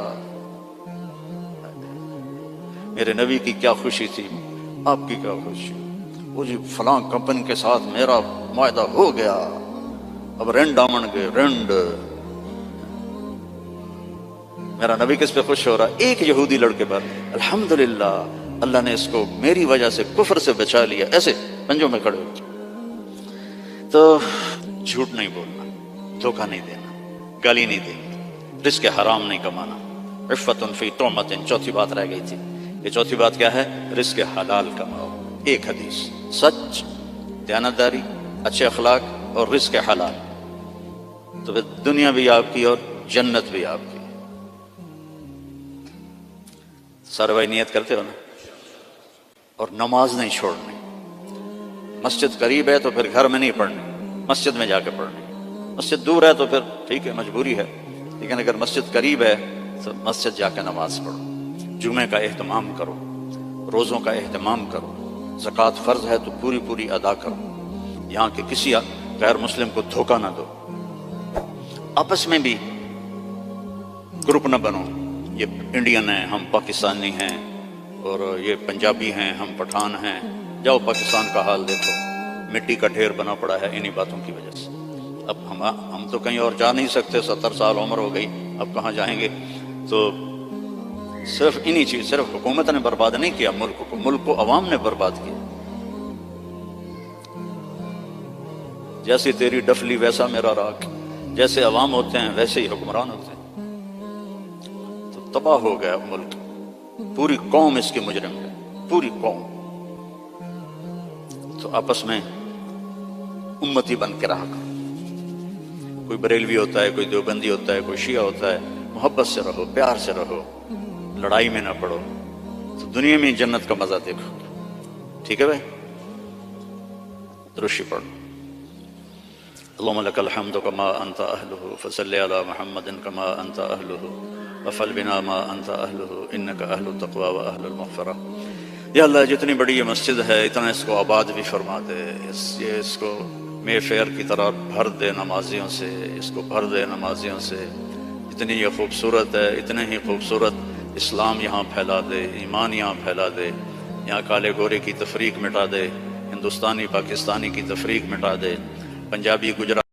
میرے نبی کی کیا خوشی تھی، آپ کی کیا خوشی. وہ جی فلاں کمپنی کے ساتھ میرا معاہدہ ہو گیا، اب رنڈ آمن کے رنڈ. میرا نبی کس پہ خوش ہو رہا؟ ایک یہودی لڑکے پر. الحمدللہ اللہ نے اس کو میری وجہ سے کفر سے بچا لیا. ایسے پنجوں میں کھڑے ہو. تو جھوٹ نہیں بولنا، دھوکہ نہیں دینا، گالی نہیں دینی، رزق حرام نہیں کمانا. عفت فی طعمت. چوتھی بات رہ گئی تھی. یہ چوتھی بات کیا ہے؟ رزق حلال کماؤ. ایک حدیث، سچ، دیانتداری، اچھے اخلاق اور رزق حلال، تو پھر دنیا بھی آپ کی اور جنت بھی آپ کی. سارے بھائی نیت کرتے ہو نا؟ اور نماز نہیں چھوڑنی. مسجد قریب ہے تو پھر گھر میں نہیں پڑھنی، مسجد میں جا کے پڑھنی. مسجد دور ہے تو پھر ٹھیک ہے، مجبوری ہے، لیکن اگر مسجد قریب ہے تو مسجد جا کے نماز پڑھو. جمعے کا اہتمام کرو، روزوں کا اہتمام کرو. زکوٰۃ فرض ہے تو پوری پوری ادا کرو. یہاں کے کسی غیر مسلم کو دھوکہ نہ دو. آپس میں بھی گروپ نہ بنو. یہ انڈین ہیں، ہم پاکستانی ہیں، اور یہ پنجابی ہیں، ہم پٹھان ہیں. جاؤ پاکستان کا حال دیکھو، مٹی کا ڈھیر بنا پڑا ہے انہی باتوں کی وجہ سے. اب ہم تو کہیں اور جا نہیں سکتے، 70 سال عمر ہو گئی، اب کہاں جائیں گے؟ تو صرف انہی چیز، صرف حکومت نے برباد نہیں کیا ملک کو عوام نے برباد کیا. جیسی تیری ڈفلی ویسا میرا راک. جیسے عوام ہوتے ہیں ویسے ہی حکمران ہوتے ہیں. تو تباہ ہو گیا ملک. پوری قوم اس کی مجرم ہے، پوری قوم. تو آپس میں امتی بن کے رہا کرو. کوئی بریلوی ہوتا ہے، کوئی دیوبندی ہوتا ہے، کوئی شیعہ ہوتا ہے. محبت سے رہو، پیار سے رہو، لڑائی میں نہ پڑو. تو دنیا میں جنت کا مزہ دیکھو. ٹھیک ہے بھائی؟ درشی پڑھو. اللهم لك الحمد كما أنت أهله فصل على محمد كما أنت أهله وفعل بنا ما أنت أهله إنك أهل التقوى وأهل المغفرة. یا اللہ جتنی بڑی یہ مسجد ہے اتنا اس کو آباد بھی فرما دے. اس کو مے فیئر کی طرح بھر دے نمازیوں سے، اس کو بھر دے نمازیوں سے. اتنی یہ خوبصورت ہے، اتنے ہی خوبصورت اسلام یہاں پھیلا دے، ایمان یہاں پھیلا دے. یہاں کالے گورے کی تفریق مٹا دے، ہندوستانی پاکستانی کی تفریق مٹا دے، پنجابی گجرات